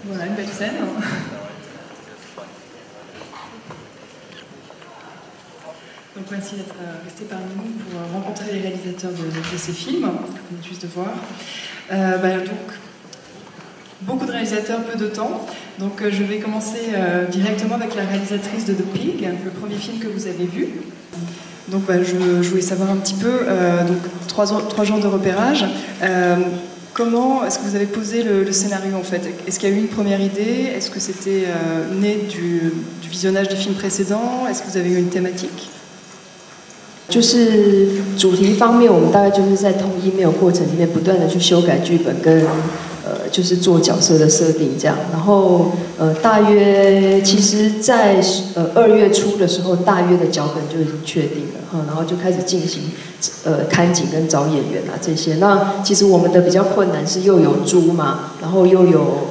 Voilà, une belle scène. Donc merci d'être resté parmi nous pour rencontrer les réalisateurs de ces films, qu'on vient juste de voir. Donc, beaucoup de réalisateurs, peu de temps. Donc je vais commencer directement avec la réalisatrice de The Pig, le premier film que vous avez vu. Donc je voulais savoir un petit peu, donc 3 jours de repérage. Comment est-ce que vous avez posé le scénario en fait? Est-ce qu'il y a eu une première idée? Est-ce que c'était né du visionnage des films précédents? Est-ce que vous avez eu une thématique? 就是主题方面，我们大概就是在同 email 过程里面不断的去修改剧本跟就是做角色的设定这样。然后大约其实在2月初的时候，大约的脚本就已经确定了然后就开始进行看景跟找演员啊这些。那其实我们的比较困难是又有猪嘛，然后又有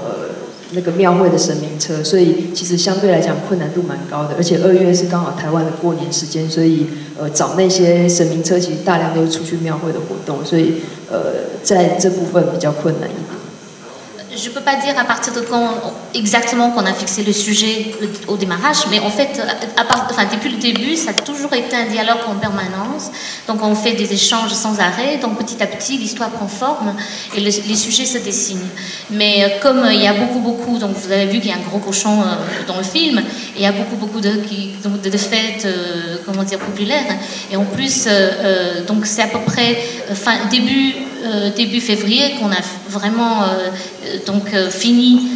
那个庙会的神明车，所以其实相对来讲困难度蛮高的。而且2月是刚好台湾的过年时间，所以找那些神明车其实大量都是出去庙会的活动，所以在这部分比较困难一点。Je ne peux pas dire à partir de quand exactement qu'on a fixé le sujet au démarrage, mais en fait, depuis le début, ça a toujours été un dialogue en permanence. Donc on fait des échanges sans arrêt, donc petit à petit, l'histoire prend forme et les sujets se dessinent. Mais comme il y a beaucoup, donc vous avez vu qu'il y a un gros cochon dans le film, et il y a beaucoup de fêtes, populaires, et en plus, donc c'est à peu près début février qu'on a vraiment fini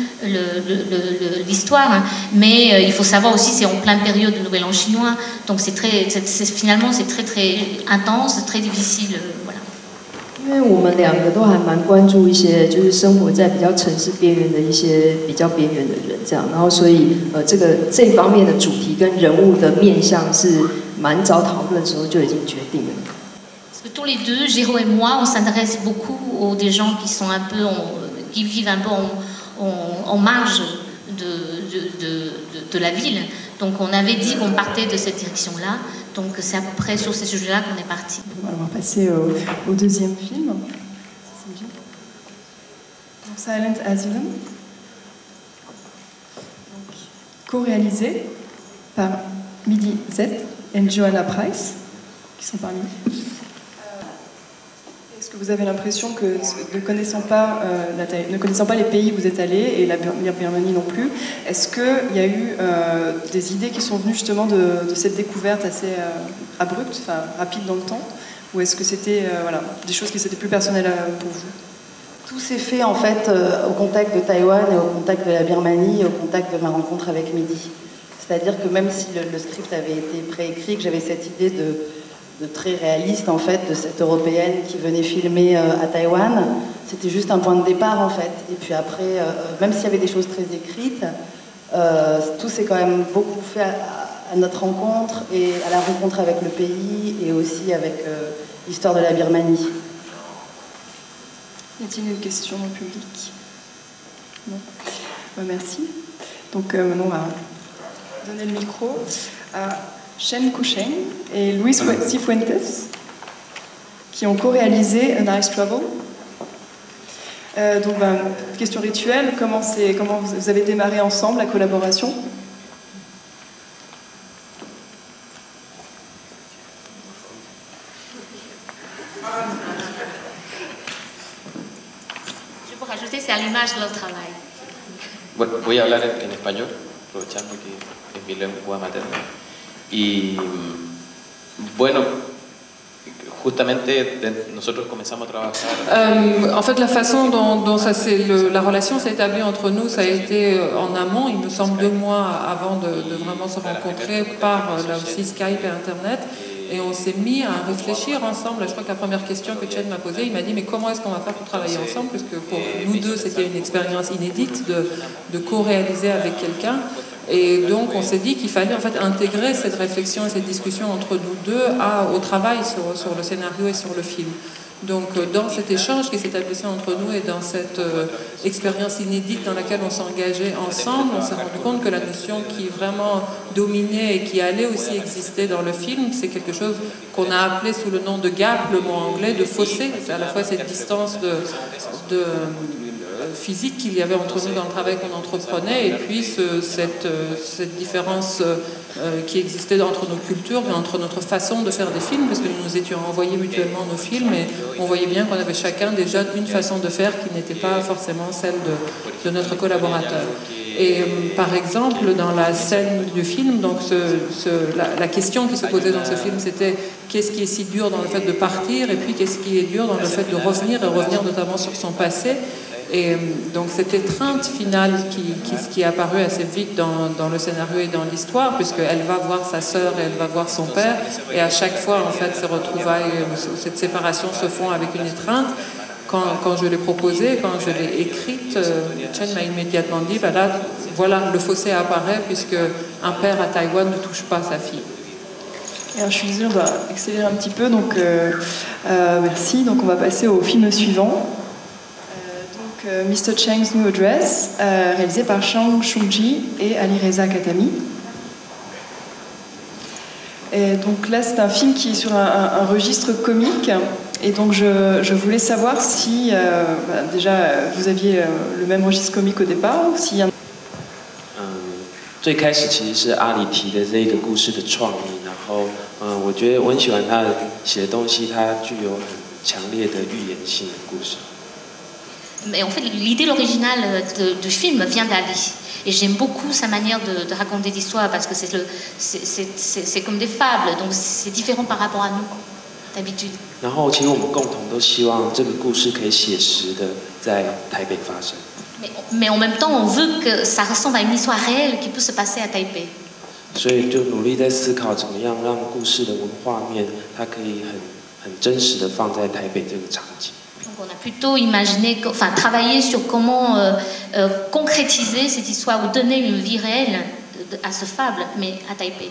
l'histoire, mais il faut savoir aussi c'est en pleine période de Nouvel An chinois, donc finalement c'est très intense, très difficile, voilà. 因为我们2个都还蛮关注一些就是生活在比较城市边缘的一些比较边缘的人这样，然后所以这方面的主题跟人物的面向是蛮早讨论的时候就已经决定了。Tous les deux, Géraud et moi, on s'intéresse beaucoup aux des gens qui sont qui vivent un peu en marge de la ville. Donc on avait dit qu'on partait de cette direction-là. Donc c'est à peu près sur ces sujets-là qu'on est parti. On va passer au deuxième film. Silent Asylum. Co-réalisé par Midi Z et Joanna Price, qui sont parmi nous. Est-ce que vous avez l'impression que, ne connaissant pas les pays où vous êtes allés, et la Birmanie non plus, est-ce qu'il y a eu des idées qui sont venues justement de cette découverte assez abrupte, enfin rapide dans le temps, ou est-ce que c'était des choses qui étaient plus personnelles pour vous? Tout s'est fait en fait au contact de Taïwan et au contact de la Birmanie et au contact de ma rencontre avec Midi. C'est-à-dire que même si le script avait été préécrit, que j'avais cette idée de très réaliste en fait, de cette européenne qui venait filmer à Taïwan, c'était juste un point de départ en fait. Et puis après, même s'il y avait des choses très écrites, tout s'est quand même beaucoup fait à notre rencontre et à la rencontre avec le pays et aussi avec l'histoire de la Birmanie. Y a-t-il une question au public? Non. Merci. Donc maintenant on va donner le micro à Shen Kusheng et Luis Cifuentes, qui ont co-réalisé A Nice Travel. Question rituelle, comment vous avez démarré ensemble la collaboration? Je peux rajouter, c'est à l'image de leur travail. Bueno, voy a hablar en español, aprovechando que es mi lengua materna. Y bueno, justamente nosotros comenzamos a trabajar. En fait, la façon dont la relation s'est établie entre nous, ça a été en amont, il me semble 2 mois avant de vraiment se rencontrer par là aussi Skype et Internet. Et on s'est mis à réfléchir ensemble. Je crois que la première question que Chen m'a posée, il m'a dit mais comment est-ce qu'on va faire pour travailler ensemble, puisque pour nous deux c'était une expérience inédite de co-réaliser avec quelqu'un. Et donc on s'est dit qu'il fallait en fait intégrer cette réflexion et cette discussion entre nous deux au travail sur le scénario et sur le film. Donc dans cet échange qui s'est établissé entre nous et dans cette expérience inédite dans laquelle on s'engageait ensemble, on s'est rendu compte que la notion qui vraiment dominait et qui allait aussi exister dans le film, c'est quelque chose qu'on a appelé sous le nom de gap, le mot anglais, de fossé. C'est à la fois cette distance physique qu'il y avait entre nous dans le travail qu'on entreprenait, et puis cette différence qui existait entre nos cultures, mais entre notre façon de faire des films, parce que nous nous étions envoyés mutuellement nos films, et on voyait bien qu'on avait chacun déjà une façon de faire qui n'était pas forcément celle de notre collaborateur. Et par exemple, dans la scène du film, donc la question qui se posait dans ce film, c'était qu'est-ce qui est si dur dans le fait de partir, et puis qu'est-ce qui est dur dans le fait de revenir, et revenir notamment sur son passé. Et donc cette étreinte finale qui est apparue assez vite dans le scénario et dans l'histoire, puisqu'elle va voir sa sœur et elle va voir son père, et à chaque fois, en fait, ces retrouvailles, cette séparation se font avec une étreinte. Quand je l'ai proposée, quand je l'ai écrite, Chen m'a immédiatement dit, bah là, voilà, le fossé apparaît, puisque un père à Taïwan ne touche pas sa fille. Alors, je suis désolée, on doit accélérer un petit peu, donc merci. Donc on va passer au film suivant. Mr. Cheng's New Address, réalisé par Shang Shungji et Alireza Khatami. Et donc là, c'est un film qui est sur un registre comique. Et donc je voulais savoir si déjà vous aviez le même registre comique au départ, ou s'il y a 最开始其实是阿里提的这个故事的创意，然后我觉得我很喜欢他写的东西，它具有很强烈的预言性的故事。 Mais en fait, l'idée originale du film vient d'Ali. Et j'aime beaucoup sa manière de raconter l'histoire parce que c'est comme des fables, donc c'est différent par rapport à nous, d'habitude. 然后，其实我们共同都希望这个故事可以写实的在台北发生。 Mais en même temps, on veut que ça ressemble à une histoire réelle qui peut se passer à Taipei. 所以就努力在思考怎么样让故事的文画面，它可以很真实的放在台北这个场景。 Donc on a plutôt imaginé, enfin travaillé sur comment concrétiser cette histoire ou donner une vie réelle à ce fable, mais à Taipei.